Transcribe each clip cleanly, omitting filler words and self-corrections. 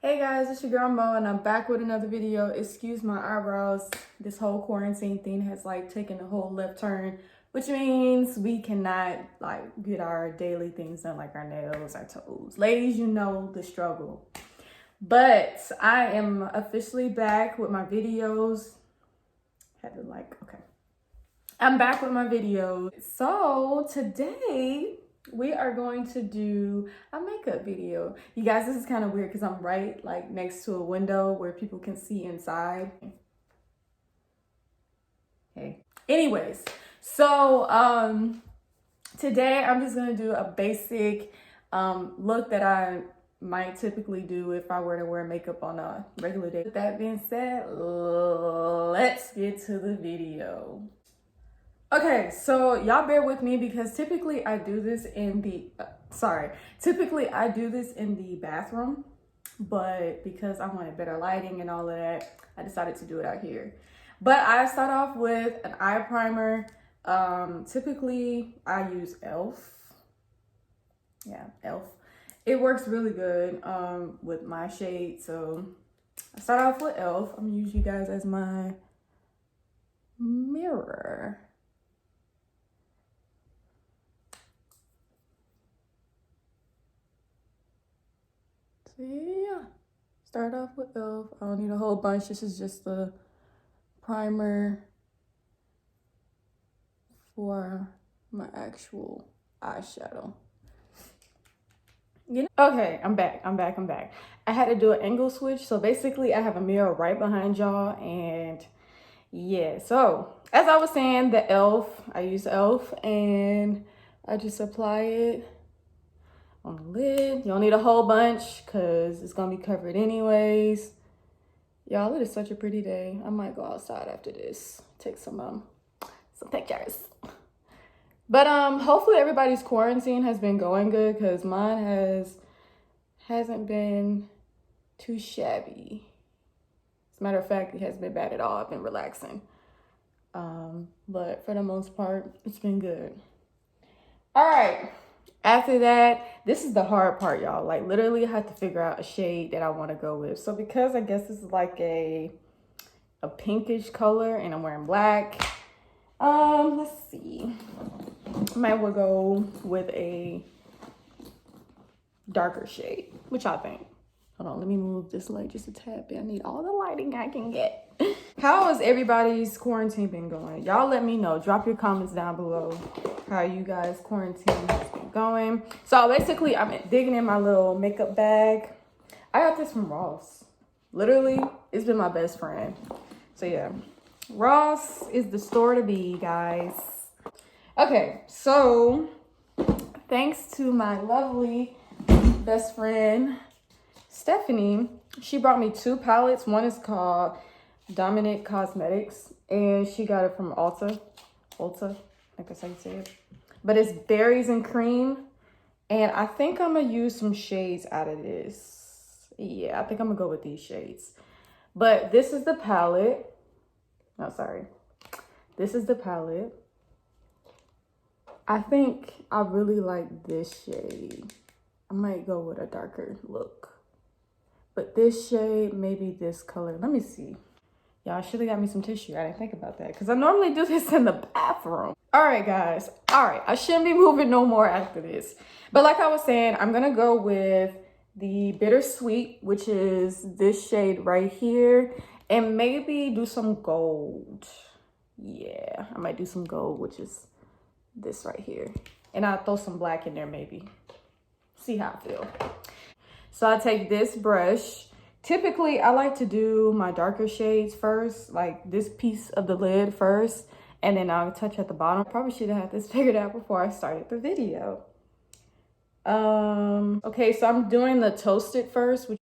Hey guys, it's your girl Mo and I'm back with another video. Excuse my eyebrows. This whole quarantine thing has taken a whole left turn, which means we cannot get our daily things done like our nails, our toes. Ladies, you know the struggle. But I am officially back with my videos. Okay. I'm back with my videos. So today we are going to do a makeup video. You guys, this is kind of weird because I'm right next to a window where people can see inside. Okay. Anyways, so today I'm just gonna do a basic look that I might typically do if I were to wear makeup on a regular day. With that being said, let's get to the video. Okay, so y'all bear with me because typically I do this in the bathroom, but because I wanted better lighting and all of that, I decided to do it out here. But I start off with an eye primer. Typically I use e.l.f. Yeah, e.l.f. It works really good with my shade, so I start off with e.l.f. I'm gonna use you guys as my mirror. So yeah, start off with e.l.f. I don't need a whole bunch. This is just the primer for my actual eyeshadow. Okay, I'm back. I had to do an angle switch. So basically I have a mirror right behind y'all, and yeah. So as I was saying, the e.l.f. I use e.l.f. and I just apply it on the lid. You don't need a whole bunch because it's gonna be covered anyways. Y'all, it is such a pretty day. I might go outside after this, take some pictures. But hopefully everybody's quarantine has been going good because mine hasn't been too shabby. As a matter of fact, it hasn't been bad at all. I've been relaxing. But for the most part, it's been good. All right. After that, this is the hard part, y'all. Like literally I have to figure out a shade that I want to go with. So because I guess this is like a pinkish color and I'm wearing black, let's see. I might well go with a darker shade. What y'all think? Hold on, let me move this light just a tad bit. I need all the lighting I can get. How has everybody's quarantine been going? Y'all let me know. Drop your comments down below how you guys' quarantine has been going. So basically, I'm digging in my little makeup bag. I got this from Ross. Literally, it's been my best friend. So yeah, Ross is the store to be, guys. Okay, so thanks to my lovely best friend, Stephanie, she brought me 2 palettes. One is called Dominic Cosmetics, and she got it from Ulta, I think that's how you say it. But it's berries and cream, and I think I'm gonna use some shades out of this. Yeah, I think I'm gonna go with these shades. But this is the palette. No, sorry. This is the palette. I think I really like this shade. I might go with a darker look. But this shade, maybe this color. Let me see. Y'all should have got me some tissue. I didn't think about that because I normally do this in the bathroom. All right, guys. All right, I shouldn't be moving no more after this. But like I was saying, I'm going to go with the Bittersweet, which is this shade right here. And maybe do some gold. Yeah, I might do some gold, which is this right here. And I'll throw some black in there maybe. See how I feel. So I take this brush. Typically, I like to do my darker shades first, like this piece of the lid first, and then I'll touch at the bottom. Probably should have had this figured out before I started the video. Okay, so I'm doing the Toasted first, which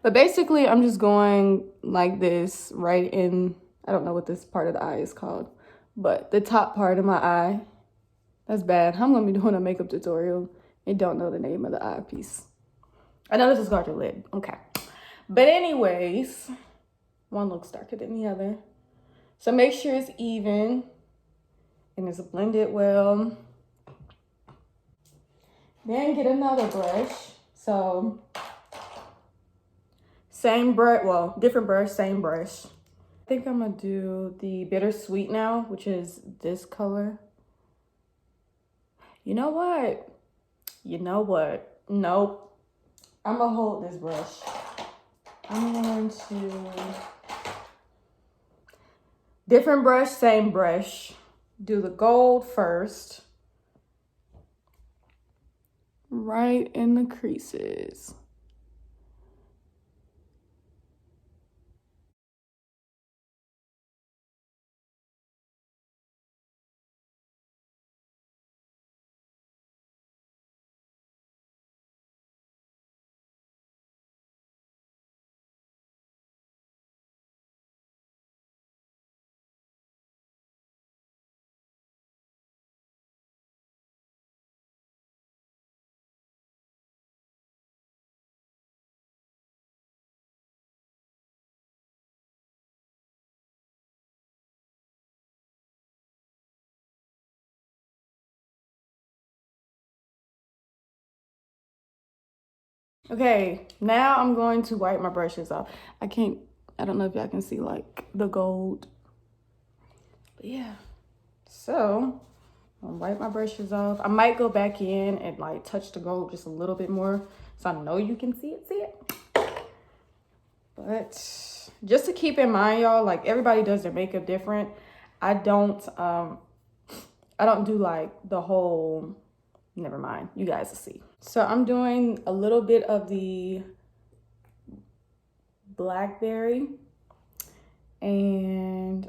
but basically I'm just going like this right in, I don't know what this part of the eye is called, but the top part of my eye. That's bad. I'm gonna be doing a makeup tutorial and don't know the name of the eyepiece. I know this is got your lid. Okay. But anyways, One looks darker than the other. So make sure it's even and it's blended well. Then get another brush. So same brush, well, different brush, same brush. I think I'm gonna do the Bittersweet now, which is this color. You know what? Nope. I'm gonna hold this brush. I'm going to, different brush, same brush. Do the gold first. Right in the creases. Okay, now I'm going to wipe my brushes off. I don't know if y'all can see like the gold. But yeah, so I'll wipe my brushes off. I might go back in and like touch the gold just a little bit more so I know you can see it. But just to keep in mind, y'all, like everybody does their makeup different. I don't do like the whole, never mind, you guys will see. So I'm doing a little bit of the blackberry and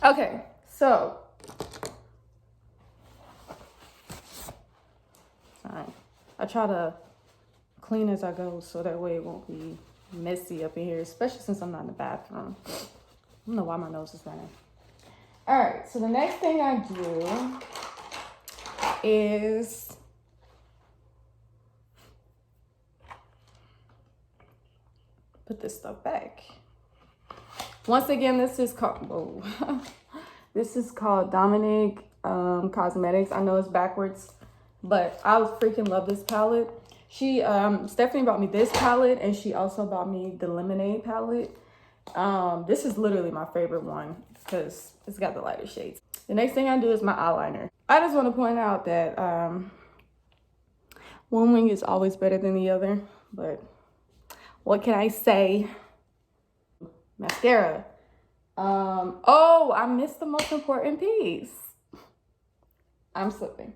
okay, so I try to clean as I go so that way it won't be messy up in here, especially since I'm not in the bathroom. I don't know why my nose is running. All right, so the next thing I do is put this stuff back. Once again, this is called this is called Dominique Cosmetics. I know it's backwards, but I freaking love this palette. Stephanie bought me this palette, and she also bought me the Lemonade palette. This is literally my favorite one because it's got the lighter shades. The next thing I do is my eyeliner. I just want to point out that one wing is always better than the other, but what can I say? Mascara. Oh, I missed the most important piece. I'm slipping.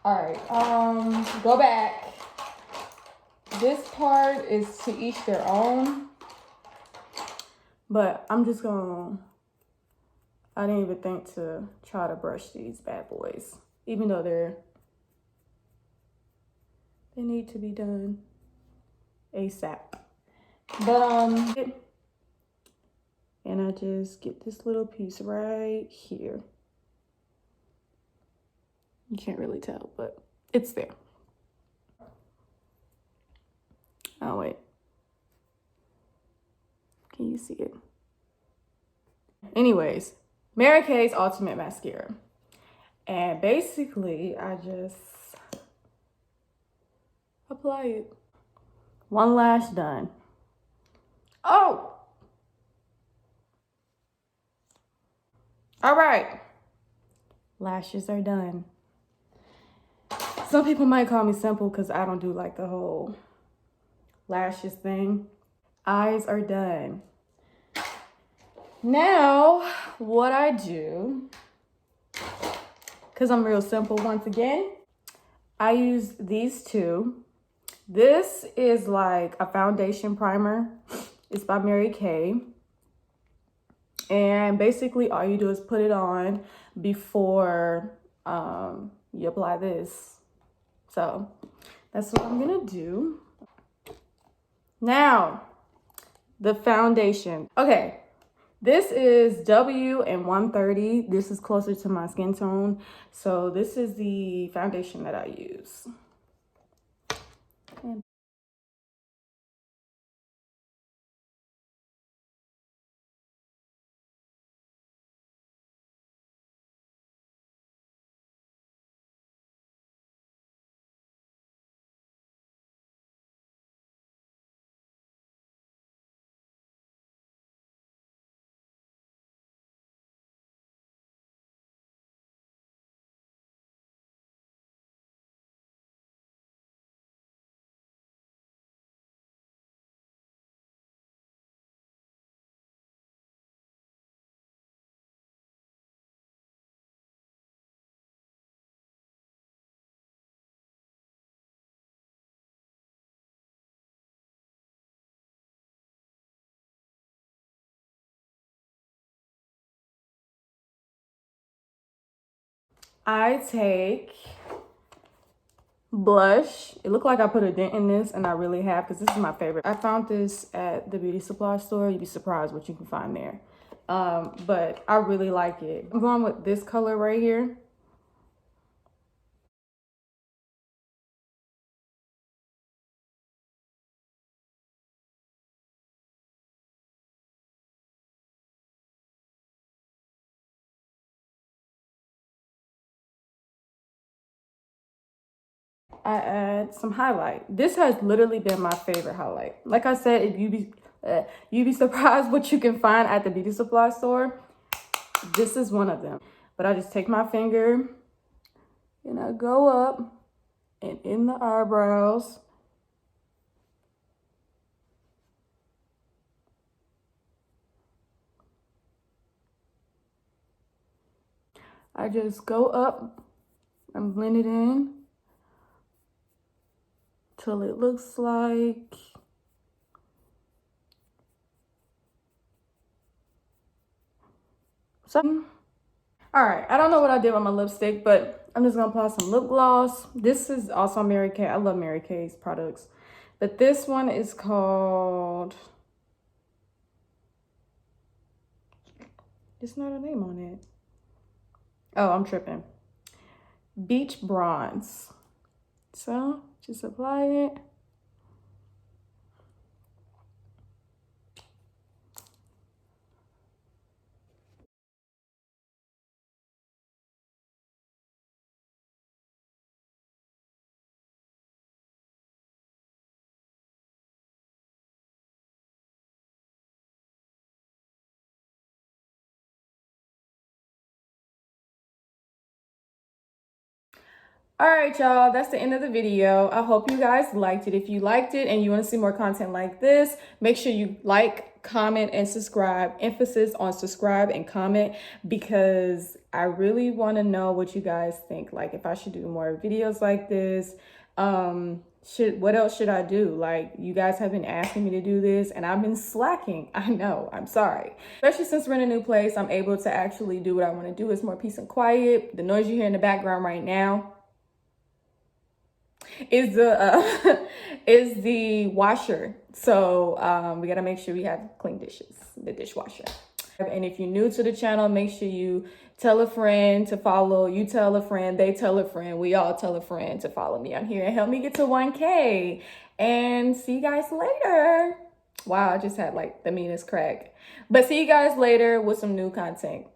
All right, go back. This part is to each their own, but I didn't even think to try to brush these bad boys, even though they need to be done ASAP. But and I just get this little piece right here. You can't really tell, but it's there. Oh, wait. Can you see it? Anyways, Mary Kay's Ultimate Mascara. And basically, I just apply it. One lash done. Oh! All right. Lashes are done. Some people might call me simple because I don't do like the whole lashes thing. Eyes are done. Now, what I do, because I'm real simple once again, I use these two. This is like a foundation primer. It's by Mary Kay. And basically all you do is put it on before you apply this. So that's what I'm gonna do. Now, the foundation. Okay, this is W130. This is closer to my skin tone. So this is the foundation that I use. I take blush. It looked like I put a dent in this, and I really have, because this is my favorite. I found this at the beauty supply store. You'd be surprised what you can find there. But I really like it. I'm going with this color right here. I add some highlight. This has literally been my favorite highlight. Like I said, if you'd be surprised what you can find at the beauty supply store. This is one of them. But I just take my finger and I go up and in the eyebrows. I just go up and blend it in till it looks like something. All right, I don't know what I did with my lipstick, but I'm just gonna apply some lip gloss. This is also Mary Kay. I love Mary Kay's products, but this one is called, it's not a name on it. Oh, I'm tripping. Beach Bronze. So just apply it. All right, y'all, that's the end of the video. I hope you guys liked it. If you liked it and you want to see more content like this, make sure you like, comment, and subscribe. Emphasis on subscribe and comment, because I really want to know what you guys think. Like, if I should do more videos like this. What else should I do? Like, you guys have been asking me to do this and I've been slacking. I know, I'm sorry. Especially since we're in a new place, I'm able to actually do what I want to do. It's more peace and quiet. The noise you hear in the background right now is the washer. So we gotta make sure we have clean dishes, the dishwasher. And if you're new to the channel, make sure you tell a friend to follow. You tell a friend, they tell a friend, we all tell a friend to follow me on here and help me get to 1K. And see you guys later. Wow, I just had like the meanest crack. But see you guys later with some new content.